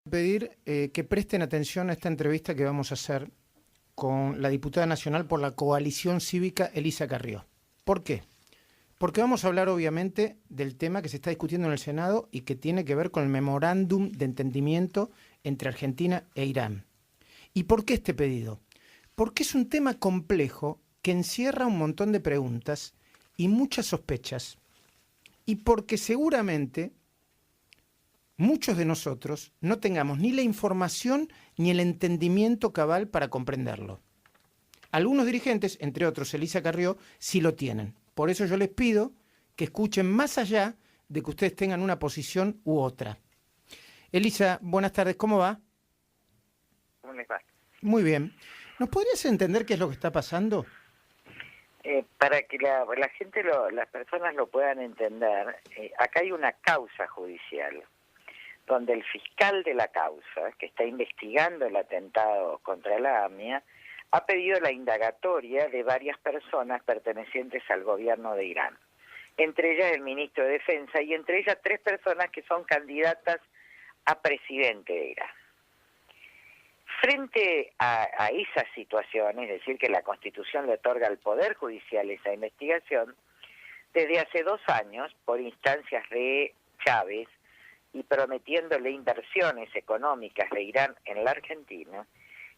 Pedir que presten atención a esta entrevista que vamos a hacer con la diputada nacional por la coalición cívica Elisa Carrió. ¿Por qué? Porque vamos a hablar obviamente del tema que se está discutiendo en el Senado y que tiene que ver con el memorándum de entendimiento entre Argentina e Irán. ¿Y por qué este pedido? Porque es un tema complejo que encierra un montón de preguntas y muchas sospechas, y porque seguramente muchos de nosotros no tengamos ni la información ni el entendimiento cabal para comprenderlo. Algunos dirigentes, entre otros Elisa Carrió, sí lo tienen. Por eso yo les pido que escuchen más allá de que ustedes tengan una posición u otra. Elisa, buenas tardes, ¿cómo va? ¿Cómo les va? Muy bien. ¿Nos podrías entender qué es lo que está pasando? Para que la gente, las personas lo puedan entender, acá hay una causa judicial donde el fiscal de la causa, que está investigando el atentado contra la AMIA, ha pedido la indagatoria de varias personas pertenecientes al gobierno de Irán, entre ellas el ministro de Defensa y entre ellas 3 personas que son candidatas a presidente de Irán. Frente a esa situación, es decir, que la Constitución le otorga al Poder Judicial esa investigación, desde hace 2 años, por instancias de Chávez y prometiéndole inversiones económicas de Irán en la Argentina,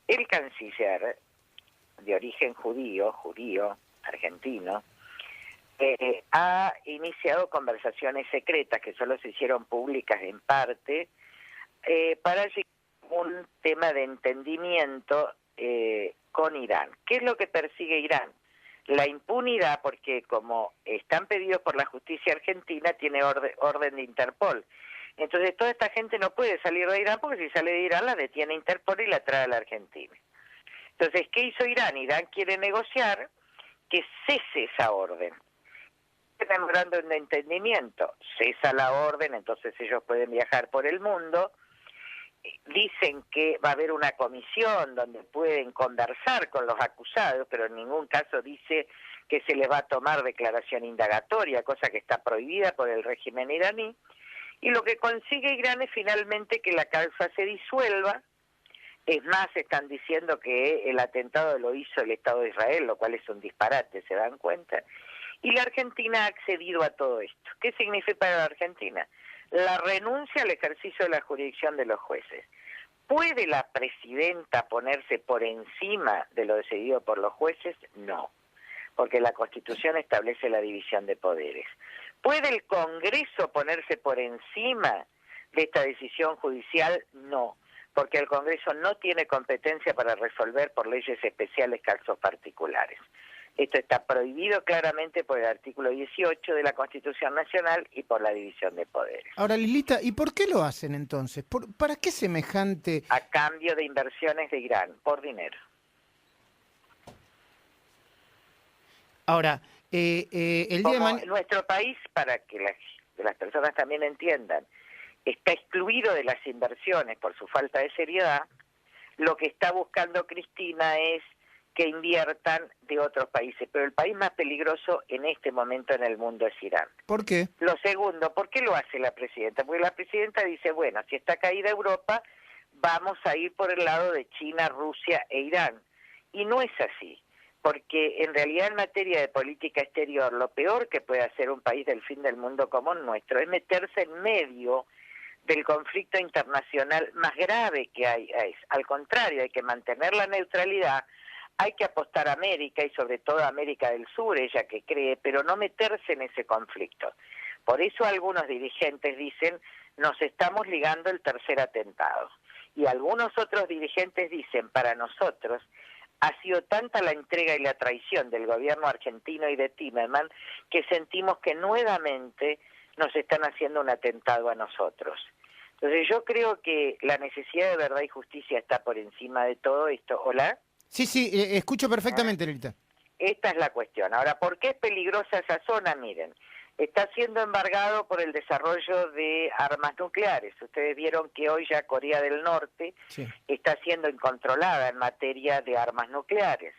el canciller de origen judío argentino, ha iniciado conversaciones secretas que solo se hicieron públicas en parte para llegar a un tema de entendimiento con Irán. ¿Qué es lo que persigue Irán? La impunidad, porque como están pedidos por la justicia argentina, tiene orden de Interpol. Entonces toda esta gente no puede salir de Irán, porque si sale de Irán la detiene Interpol y la trae a la Argentina. Entonces, ¿qué hizo Irán? Irán quiere negociar que cese esa orden. Memorándum de entendimiento, cesa la orden, entonces ellos pueden viajar por el mundo. Dicen que va a haber una comisión donde pueden conversar con los acusados, pero en ningún caso dice que se les va a tomar declaración indagatoria, cosa que está prohibida por el régimen iraní. Y lo que consigue Irán es finalmente que la causa se disuelva. Es más, están diciendo que el atentado lo hizo el Estado de Israel, lo cual es un disparate, ¿se dan cuenta? Y la Argentina ha accedido a todo esto. ¿Qué significa para la Argentina? La renuncia al ejercicio de la jurisdicción de los jueces. ¿Puede la presidenta ponerse por encima de lo decidido por los jueces? No, porque la Constitución establece la división de poderes. ¿Puede el Congreso ponerse por encima de esta decisión judicial? No, porque el Congreso no tiene competencia para resolver por leyes especiales casos particulares. Esto está prohibido claramente por el artículo 18 de la Constitución Nacional y por la división de poderes. Ahora, Lilita, ¿y por qué lo hacen entonces? ¿Para qué semejante...? A cambio de inversiones de Irán, por dinero. Ahora, el día de mañana... Nuestro país, para que las personas también entiendan, está excluido de las inversiones por su falta de seriedad. Lo que está buscando Cristina es que inviertan de otros países, pero el país más peligroso en este momento en el mundo es Irán. ¿Por qué? Lo segundo, ¿por qué lo hace la presidenta? Porque la presidenta dice, bueno, si está caída Europa, vamos a ir por el lado de China, Rusia e Irán. Y no es así, porque en realidad en materia de política exterior, lo peor que puede hacer un país del fin del mundo como el nuestro es meterse en medio del conflicto internacional más grave que hay. Al contrario, hay que mantener la neutralidad, hay que apostar a América y sobre todo a América del Sur, ella que cree, pero no meterse en ese conflicto. Por eso algunos dirigentes dicen, nos estamos ligando el tercer atentado. Y algunos otros dirigentes dicen, para nosotros ha sido tanta la entrega y la traición del gobierno argentino y de Timerman que sentimos que nuevamente nos están haciendo un atentado a nosotros. Entonces yo creo que la necesidad de verdad y justicia está por encima de todo esto. ¿Hola? Sí, escucho perfectamente, Lilita. Esta es la cuestión. Ahora, ¿por qué es peligrosa esa zona? Miren, está siendo embargado por el desarrollo de armas nucleares. Ustedes vieron que hoy ya Corea del Norte está siendo incontrolada en materia de armas nucleares.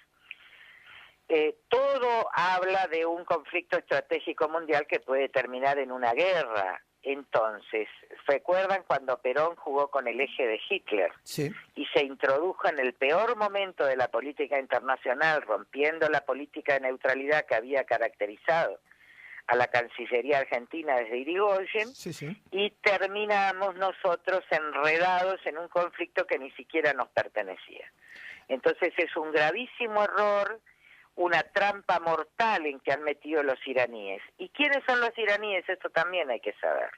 Todo habla de un conflicto estratégico mundial que puede terminar en una guerra. entonces, ¿recuerdan cuando Perón jugó con el eje de Hitler? Sí. Y se introdujo en el peor momento de la política internacional, rompiendo la política de neutralidad que había caracterizado a la Cancillería Argentina desde Irigoyen, Sí, sí. y terminamos nosotros enredados en un conflicto que ni siquiera nos pertenecía. Entonces es un gravísimo error, una trampa mortal en que han metido los iraníes. ¿Y quiénes son los iraníes? Esto también hay que saber.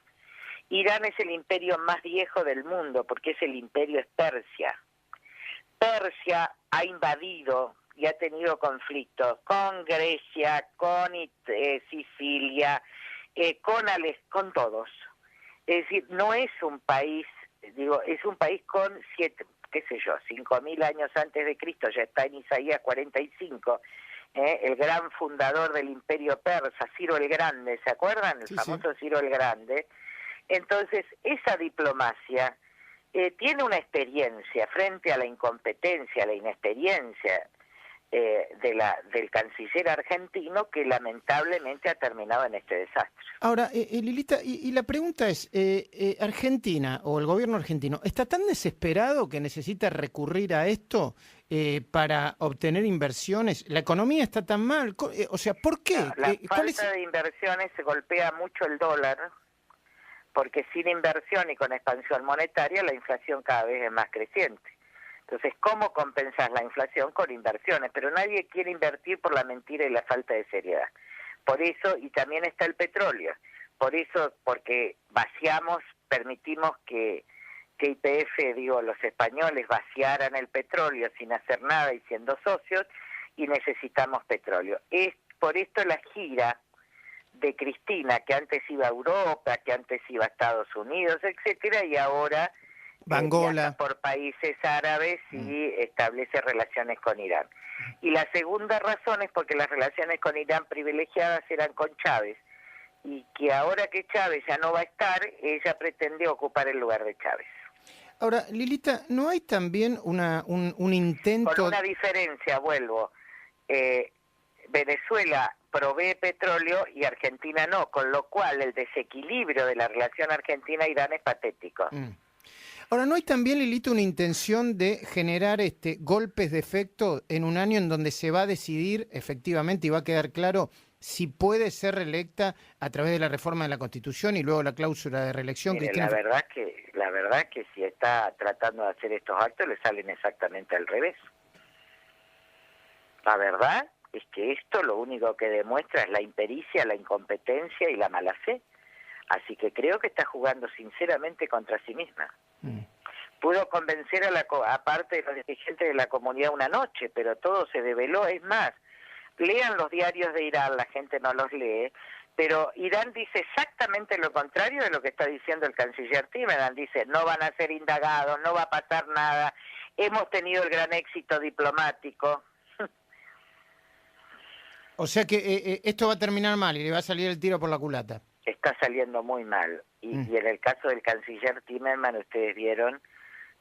Irán es el imperio más viejo del mundo, porque el imperio es Persia. Persia ha invadido y ha tenido conflictos con Grecia, con Sicilia, con todos. Es decir, no es un país, es un país con 5.000 años antes de Cristo, ya está en Isaías 45, el gran fundador del imperio persa, Ciro el Grande, ¿se acuerdan? El famoso Ciro el Grande. Entonces, esa diplomacia tiene una frente a la incompetencia, a la inexperiencia del canciller argentino, que lamentablemente ha terminado en este desastre. Ahora, Lilita, y la pregunta es, Argentina o el gobierno argentino, ¿está tan desesperado que necesita recurrir a esto para obtener inversiones? ¿La economía está tan mal? O sea, ¿por qué? No, la falta de inversiones se golpea mucho el dólar, porque sin inversión y con expansión monetaria la inflación cada vez es más creciente. Entonces, ¿cómo compensar la inflación? Con inversiones, pero nadie quiere invertir por la mentira y la falta de seriedad. Por eso, y también está el petróleo, por eso, porque permitimos que YPF, los españoles vaciaran el petróleo sin hacer nada y siendo socios, y necesitamos petróleo. Es por esto la gira de Cristina, que antes iba a Europa, que antes iba a Estados Unidos, etcétera, y ahora viaja por países árabes y establece relaciones con Irán. Y la segunda razón es porque las relaciones con Irán privilegiadas eran con Chávez, y que ahora que Chávez ya no va a estar, ella pretende ocupar el lugar de Chávez. Ahora, Lilita, ¿no hay también un intento? Con una diferencia, vuelvo. Venezuela provee petróleo y Argentina no, con lo cual el desequilibrio de la relación Argentina-Irán es patético. Ahora, ¿no hay también, Lilita, una intención de generar golpes de efecto en un año en donde se va a decidir efectivamente y va a quedar claro si puede ser reelecta a través de la reforma de la Constitución y luego la cláusula de reelección? Mire, la verdad que si está tratando de hacer estos actos le salen exactamente al revés. La verdad es que esto lo único que demuestra es la impericia, la incompetencia y la mala fe. Así que creo que está jugando sinceramente contra sí misma. Pudo convencer a parte de los dirigentes de la comunidad una noche, pero todo se develó. Es más, lean los diarios de Irán, la gente no los lee, pero Irán dice exactamente lo contrario de lo que está diciendo el canciller Timmermans. Dice, no van a ser indagados, no va a pasar nada, hemos tenido el gran éxito diplomático. O sea que esto va a terminar mal y le va a salir el tiro por la culata. Está saliendo muy mal. Y en el caso del canciller Timmermans, ustedes vieron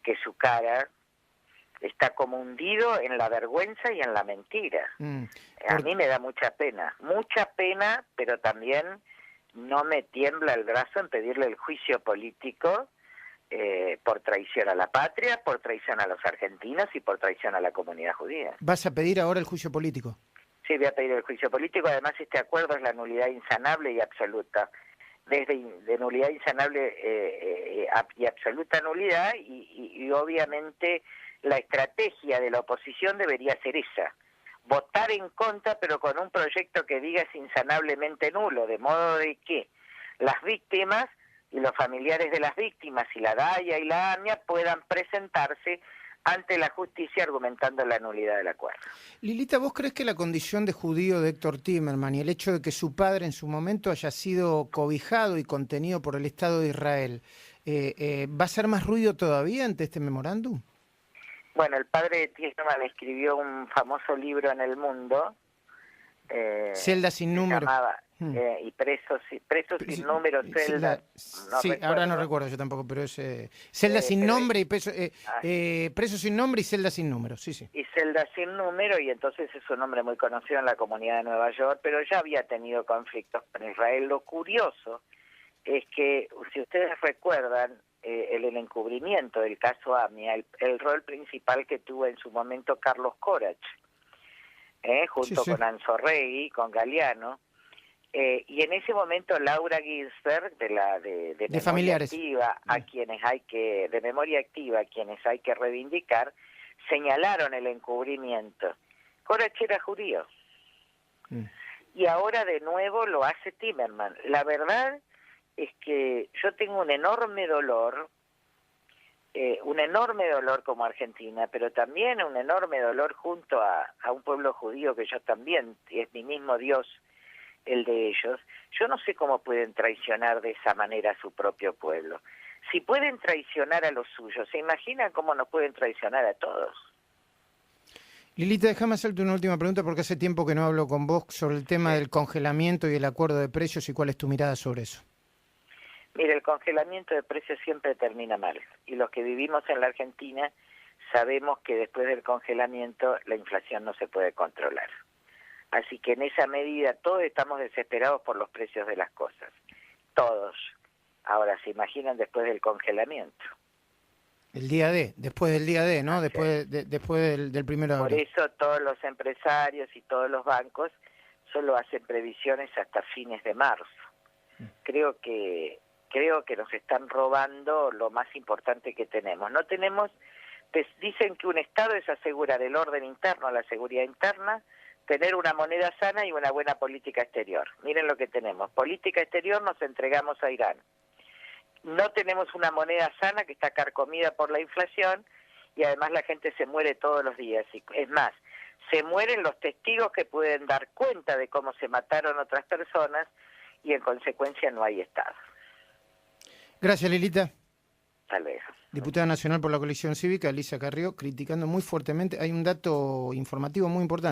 que su cara está como hundido en la vergüenza y en la mentira. A mí me da mucha pena, pero también no me tiembla el brazo en pedirle el juicio político por traición a la patria, por traición a los argentinos y por traición a la comunidad judía. ¿Vas a pedir ahora el juicio político? Sí, voy a pedir el juicio político. Además, este acuerdo es la nulidad insanable y absoluta. Desde de nulidad insanable y absoluta nulidad, y obviamente la estrategia de la oposición debería ser esa: votar en contra, pero con un proyecto que diga es insanablemente nulo, de modo de que las víctimas y los familiares de las víctimas y la DAIA y la AMIA puedan presentarse ante la justicia argumentando la nulidad del acuerdo. Lilita, ¿vos crees que la condición de judío de Héctor Timmermans y el hecho de que su padre en su momento haya sido cobijado y contenido por el Estado de Israel va a hacer más ruido todavía ante este memorándum? Bueno, el padre de Timmermans escribió un famoso libro en El Mundo, Celda sin número. Y presos sin número, celda. Ahora no recuerdo yo tampoco, pero es celda sin nombre y preso sin nombre y celda sin número, sí. Y celda sin número, y entonces es un hombre muy conocido en la comunidad de Nueva York, pero ya había tenido conflictos con Israel. Lo curioso es que, si ustedes recuerdan, el encubrimiento del caso AMIA, el rol principal que tuvo en su momento Carlos Corach, junto con Anzorregui, con Galeano, y en ese momento Laura Ginsberg de memoria Familiares activa, de memoria activa, a quienes hay que reivindicar, señalaron el encubrimiento. Corach era judío. Y ahora de nuevo lo hace Timerman. La verdad es que yo tengo un enorme dolor como Argentina, pero también un enorme dolor junto a un pueblo judío que yo también, es mi mismo Dios el de ellos. Yo no sé cómo pueden traicionar de esa manera a su propio pueblo. Si pueden traicionar a los suyos, ¿se imaginan cómo nos pueden traicionar a todos? Lilita, déjame hacerte una última pregunta porque hace tiempo que no hablo con vos sobre el tema del congelamiento y el acuerdo de precios y cuál es tu mirada sobre eso. Mire, el congelamiento de precios siempre termina mal y los que vivimos en la Argentina sabemos que después del congelamiento la inflación no se puede controlar. Así que en esa medida todos estamos desesperados por los precios de las cosas. Todos. Ahora, ¿se imaginan después del congelamiento? El día D, después del día D, ¿no? Después del 1 de abril. Por eso todos los empresarios y todos los bancos solo hacen previsiones hasta fines de marzo. Creo que nos están robando lo más importante que tenemos. No tenemos, pues dicen que un Estado es asegurar el orden interno, la seguridad interna, tener una moneda sana y una buena política exterior. Miren lo que tenemos. Política exterior nos entregamos a Irán. No tenemos una moneda sana que está carcomida por la inflación y además la gente se muere todos los días. Es más, se mueren los testigos que pueden dar cuenta de cómo se mataron otras personas y en consecuencia no hay Estado. Gracias, Lilita. Hasta luego. Diputada Nacional por la Coalición Cívica, Elisa Carrió, criticando muy fuertemente. Hay un dato informativo muy importante.